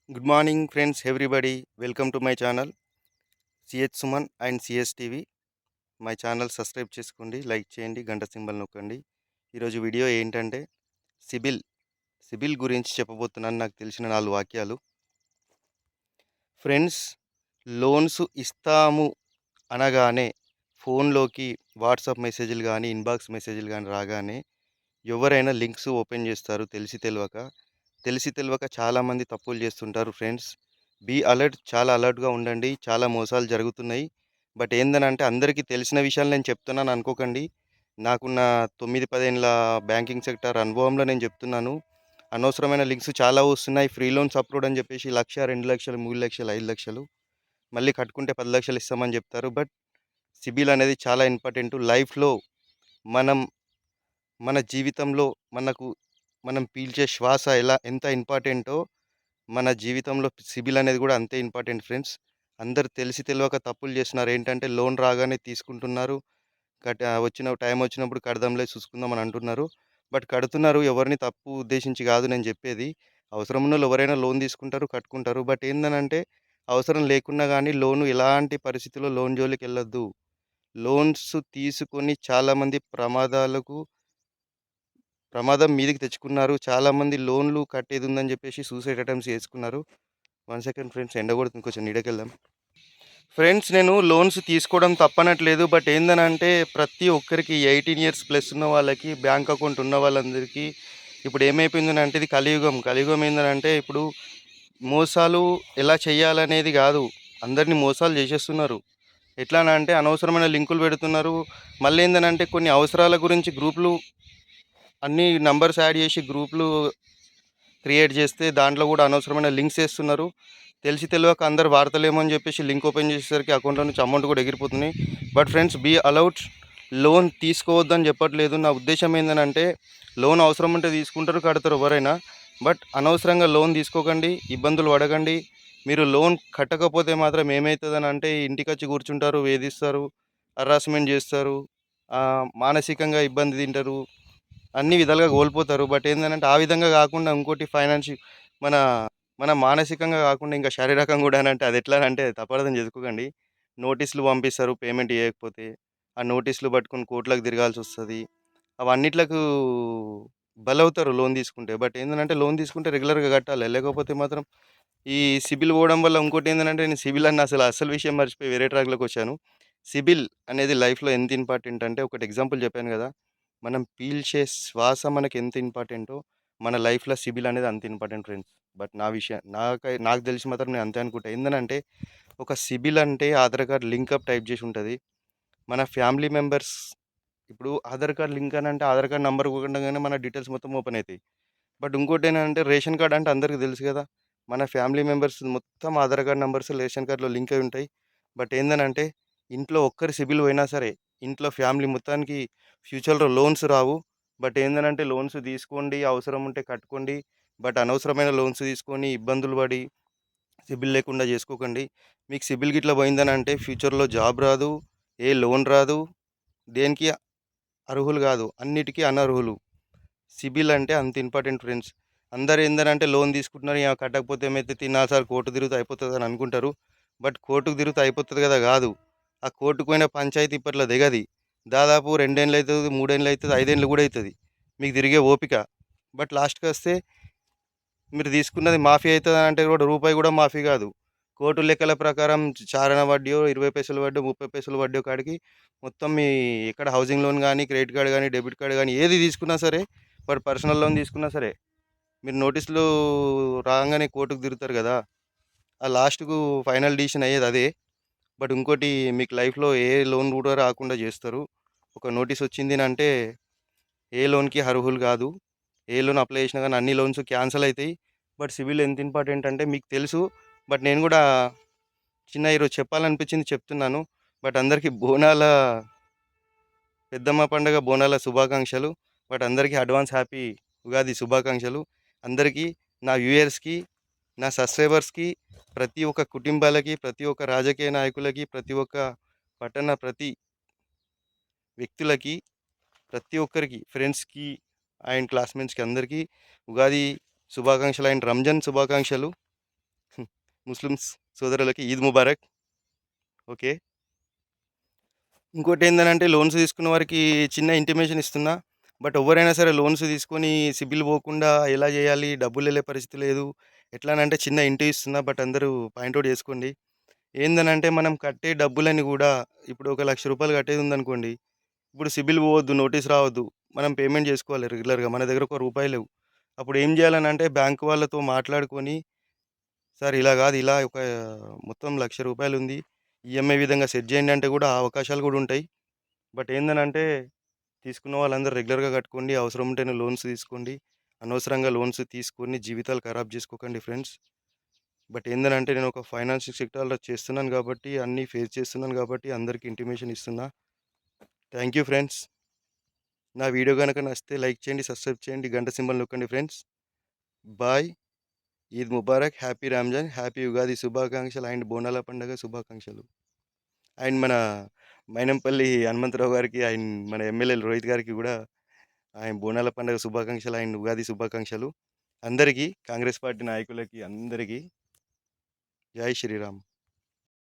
Good morning, friends, everybody. Welcome to my channel, CH Suman and CS TV. My channel subscribe చేసుకోండి, like చేయండి, గంట symbol నొక్కండి. ఈరోజు video ఏంటంటే సిబిల్ సిబిల్ గురించి చెప్పబోతున్నాను. నాకు తెలిసిన 4 వాక్యాలు. ఫ్రెండ్స్, లోన్స్ ఇస్తాము అనగానే ఫోన్లోకి వాట్సాప్ మెసేజ్లు కానీ ఇన్బాక్స్ మెసేజ్లు కానీ రాగానే ఎవరైనా లింక్స్ ఓపెన్ చేస్తారు తెలిసి తెలియక చాలామంది తప్పులు చేస్తుంటారు. ఫ్రెండ్స్, బీ అలర్ట్, చాలా అలర్ట్గా ఉండండి. చాలా మోసాలు జరుగుతున్నాయి. బట్ ఏందనంటే అందరికీ తెలిసిన విషయాలు నేను చెప్తున్నాను అనుకోకండి. నాకున్న 9-10 ఏళ్ళ బ్యాంకింగ్ సెక్టార్ అనుభవంలో నేను చెప్తున్నాను. అనవసరమైన లింక్స్ చాలా వస్తున్నాయి. ఫ్రీ లోన్స్ అప్రూవ్డ్ అని చెప్పేసి 1,00,000, 2,00,000, 3,00,000, 5,00,000 మళ్ళీ కట్టుకుంటే 10,00,000 ఇస్తామని చెప్తారు. బట్ సిబిల్ అనేది చాలా ఇంపార్టెంట్ లైఫ్లో. మనం మన జీవితంలో మనం పీల్చే శ్వాస ఎంత ఇంపార్టెంటో మన జీవితంలో సిబిల్ అనేది కూడా అంతే ఇంపార్టెంట్. ఫ్రెండ్స్, అందరూ తెలిసి తెలియక తప్పులు చేస్తున్నారు. ఏంటంటే లోన్ రాగానే తీసుకుంటున్నారు. టైం వచ్చినప్పుడు కడదాంలే చూసుకుందాం అని అంటున్నారు. బట్ కడుతున్నారు. ఎవరిని తప్పు ఉద్దేశించి కాదు నేను చెప్పేది. అవసరం ఉన్నోళ్ళు ఎవరైనా లోన్ తీసుకుంటారు, కట్టుకుంటారు. బట్ ఏందనంటే అవసరం లేకున్నా కానీ లోను ఎలాంటి పరిస్థితుల్లో లోన్ జోలికెళ్ళొద్దు. లోన్స్ తీసుకొని చాలామంది ప్రమాదం మీదకి తెచ్చుకున్నారు. చాలామంది లోన్‌లు కట్టేదుందని జెప్పేసి సూసైడ్ అటెంప్ట్స్ చేసుకున్నారు. 1 సెకండ్ ఫ్రెండ్స్, ఎండ కొడుతుంది, కొంచెం నీడకెళ్దాం. ఫ్రెండ్స్, నేను లోన్స్ తీసుకోవడం తప్పనట్లేదు. బట్ ఏందనంటే ప్రతి ఒక్కరికి 18 ఇయర్స్ ప్లస్ ఉన్న వాళ్ళకి, బ్యాంక్ అకౌంట్ ఉన్న వాళ్ళందరికీ ఇప్పుడు ఏమైపోయిందనంటే ఇది కలియుగం. కలియుగం ఏందనంటే ఇప్పుడు మోసాలు ఎలా చేయాలనేది గాదు. అందరిని మోసాలు చేసేస్తున్నారు. ఎట్లానంటే అనవసరమైన లింకులు పెడుతున్నారు. మళ్ళేందనంటే కొన్ని అవసరాల గురించి గ్రూప్‌లు అన్ని నంబర్స్ యాడ్ చేసి గ్రూప్‌లు క్రియేట్ చేస్తే దాంట్లో కూడా అనవసరమైన లింక్స్ ఏస్తున్నారు. తెలిసి తెలియక అందరూ వాడతలేమో అని చెప్పేసి లింక్ ఓపెన్ చేసేసరికి అకౌంట్‌లో నుంచి అమౌంట్ కూడా ఎగిరిపోతున్నాయి. But friends, be alert. Loan తీసుకోవద్దని చెప్పట్లేదు. నా ఉద్దేశ్యం ఏందనంటే లోన్ అవసరం ఉంటే తీసుకుంటారు, కడతారు ఎవరైనా. బట్ అనవసరంగా లోన్ తీసుకోకండి, ఇబ్బందులు పడకండి. మీరు లోన్ కట్టకపోతే మాత్రం ఏమైతదనంటే ఇంటికొచ్చి కూర్చుంటారు, వేధిస్తారు, హరాస్మెంట్ చేస్తారు, మానసికంగా ఇబ్బంది తింటారు, అన్ని విధాలుగా కోల్పోతారు. బట్ ఏందనంటే ఆ విధంగా కాకుండా ఇంకోటి మన మన మానసికంగా కాకుండా ఇంకా శారీరకంగా కూడా అనంటే అది ఎట్లానంటే తప్పర్థం చేసుకోకండి. నోటీసులు పంపిస్తారు పేమెంట్ చేయకపోతే. ఆ నోటీసులు పట్టుకొని కోర్టులకు తిరగాల్సొస్తది. అవన్నిట్లకు బలవుతారు లోన్ తీసుకుంటే. బట్ ఏందనంటే లోన్ తీసుకుంటే రెగ్యులర్‌గా కట్టాలి. లేకపోతే మాత్రం ఈ సిబిల్ పోవడం వల్ల ఇంకోటేందనంటే నేను సిబిల్ అన్న అసలు విషయం మర్చిపోయి వేరే ట్రాక్‌లోకొచ్చాను. సిబిల్ అనేది లైఫ్‌లో ఎంత ఇంపార్టెంట్ అంటే ఒకటి ఎగ్జాంపుల్ చెప్పాను గదా! మనం పీల్చే శ్వాస మనకెంత ఇంపార్టెంటో మన లైఫ్‌లో సిబిల్ అనేది అంత ఇంపార్టెంట్ ఫ్రెండ్స్. బట్ నాకు తెలిసి మాత్రం నేను అంతే అనుకుంటా. ఏందనంటే ఒక సిబిల్ అంటే ఆధార్ కార్డ్ లింకప్ టైప్ చేసి ఉంటది. మన ఫ్యామిలీ మెంబర్స్ ఇప్పుడు ఆధార్ కార్డ్ లింక్ అనంటే ఆధార్ కార్డ్ నంబర్ కొట్టంగానే మన డీటెయిల్స్ మొత్తం ఓపెన్ అయితాయి. బట్ ఇంకోటేంటంటే రేషన్ కార్డ్ అంటే అందరికి తెలుసు గదా! మన ఫ్యామిలీ మెంబర్స్ మొత్తం ఆధార్ కార్డ్ నంబర్స్ రేషన్ కార్డ్‌లో లింక్ అయి ఉంటాయి. బట్ ఏందనంటే ఇంట్లో ఒక్కరి సిబిల్ పోయినా సరే, ఇంట్లో ఫ్యామిలీ మొత్తానికి ఫ్యూచర్‌లో లోన్స్ రావు. బట్ ఏందనంటే లోన్స్ తీసుకోండి, అవసరం ఉంటే కట్టుకోండి. బట్ అనవసరమైన లోన్స్ తీసుకొని ఇబ్బందులు పడి సిబిల్ లేకుండా చేసుకోకండి. మీకు సిబిల్ గిట్ల పోయిందనంటే ఫ్యూచర్‌లో జాబ్ రాదు, ఏ లోన్ రాదు, దేనికి అర్హులు గాదు, అన్నిటికి అనర్హులు. సిబిల్ అంటే అంత ఇంపార్టెంట్ ఫ్రెండ్స్. అందరూ ఏందనంటే లోన్ తీసుకుంటున్నారు. కట్టకపోతే ఏమైతది, సార్ కోర్టు తిరుగుతే అయిపోతదని అనుకుంటారు. బట్ కోర్టుకు తిరిగితే అయిపోతది గదా! గాదు. ఆ కోర్టుకు పోయిన పంచాయతీ ఇప్పట్లో దిగది. దాదాపు 2 ఏండ్లయితది, 3 ఏండ్లయితది, 5 ఏండ్లు గూడా అయితది. మీకు తిరిగే ఓపిక. బట్ లాస్ట్‌కొస్తే మీరు తీసుకున్నది మాఫీ అయితదనంటే కూడా రూపాయి గూడా మాఫీ గాదు. కోర్టు లెక్కల ప్రకారం చారన వడ్డీయో, 20 పైసల వడ్డో, 30 పైసల వడ్డో కాడికి మొత్తం ఎక్కడ హౌసింగ్ లోన్ గానీ, క్రెడిట్ కార్డ్ గానీ, డెబిట్ కార్డ్ గానీ ఏది తీసుకున్నా సరే, పర్సనల్ లోన్ తీసుకున్నా సరే, మీరు నోటీసులు రాంగానే కోర్టుకు తిరుగుతారు గదా! ఆ లాస్ట్‌కు ఫైనల్ డిసిషన్ అయ్యేది అదే. బట్ ఇంకోటి, మీకు లైఫ్‌లో ఏ లోన్ కూడా రాకుండా జేస్తారు. ఒక నోటీస్ వచ్చిందనంటే ఏ లోన్‌కి అర్హులు గాదు. ఏ లోన్ అప్లై చేసినా గానీ అన్ని లోన్స్ క్యాన్సల్ అయితాయి. బట్ సిబిల్ ఎంత ఇంపార్టెంట్ అంటే మీకు తెలుసు. బట్ నేను గూడా ఈరోజు చెప్పాలనిపించింది చెప్తున్నాను. బట్ అందరికీ పెద్దమ్మ పండుగ బోనాల శుభాకాంక్షలు. బట్ అందరికీ అడ్వాన్స్ హ్యాపీ ఉగాది శుభాకాంక్షలు. అందరికీ, నా వ్యూయర్స్‌కి, నా సబ్‌స్క్రైబర్స్‌కి, ప్రతి ఒక్క కుటుంబాలకి, ప్రతి ఒక్క రాజకీయ నాయకులకి, ప్రతి వ్యక్తులకి, ప్రతి ఒక్కరికి, ఫ్రెండ్స్‌కి అండ్ క్లాస్‌మేట్స్‌కి అందరికీ ఉగాది శుభాకాంక్షలు అండ్ రంజాన్ శుభాకాంక్షలు. ముస్లిమ్స్ సోదరులకి ఈద్ ముబారక్. ఓకే. ఇంకోటేందనంటే లోన్స్ తీసుకున్న వారికి చిన్న ఇంటిమేషన్ ఇస్తున్నా. బట్ ఎవ్వరైనా సరే లోన్స్ తీసుకొని సిబిల్ పోకుండా ఎలా చేయాలి? డబ్బులెళ్ళే పరిస్థితి లేదు. ఎట్లానంటే చిన్న హింట్ ఇస్తున్నా. బట్ అందరూ పాయింట్ ఔట్ చేసుకోండి. ఏందనంటే మనం కట్టే డబ్బులని గూడా ఇప్పుడు ఒక రూ. 1,00,000 కట్టేదుందనుకోండి. ఇప్పుడు సిబిల్ పోవద్దు, నోటీస్ రావద్దు. మనం పేమెంట్ చేసుకోవాలి రెగ్యులర్‌గా. మన దగ్గర ఒక రూపాయి లేవు. అప్పుడు ఏం చేయాలనంటే బ్యాంక్ వాళ్ళతో మాట్లాడుకొని, సార్ ఇలా గాదు, ఇలా ఒక మొత్తం రూ. 1,00,000 ఉంది. ఈఎంఐ విధంగా సెట్ చేయండి అంటే గూడా ఆ అవకాశాలు గూడా ఉంటాయి. బట్ ఏందనంటే తీసుకున్న వాళ్ళందరూ రెగ్యులర్‌గా కట్టుకోండి. అవసరం ఉంటేనే లోన్స్ తీసుకోండి. అనవసరంగా లోన్స్ తీసుకొని జీవితాలు ఖరాబ్ చేసుకోకండి ఫ్రెండ్స్. బట్ ఏందనంటే నేను ఒక ఫైనాన్షియల్ సెక్టార్‌లో చేస్తున్నాను గాబట్టి, అన్నీ ఫేస్ చేస్తున్నాను గాబట్టి అందరికి ఇంటిమేషన్ ఇస్తున్నా. Thank you friends. నా వీడియో గనక నచ్చితే లైక్ చేయండి, సబ్స్క్రైబ్ చేయండి, గంట సింబల్ నొక్కండి friends. Bye. Eid Mubarak. Happy Ramzan. Happy Ugadi శుభాకాంక్షలు అండ్ బోనాల పండుగ శుభాకాంక్షలు. అండ్ మన మైనంపల్లి హనుమంతరావు గారికి అండ్ మన ఎమ్మెల్యే రోహిత్ గారికి గూడా ఆయన బోనాల పండుగ శుభాకాంక్షలు అండ్ ఉగాది శుభాకాంక్షలు. అందరికీ కాంగ్రెస్ పార్టీ నాయకులకి అందరికీ జై శ్రీరామ్.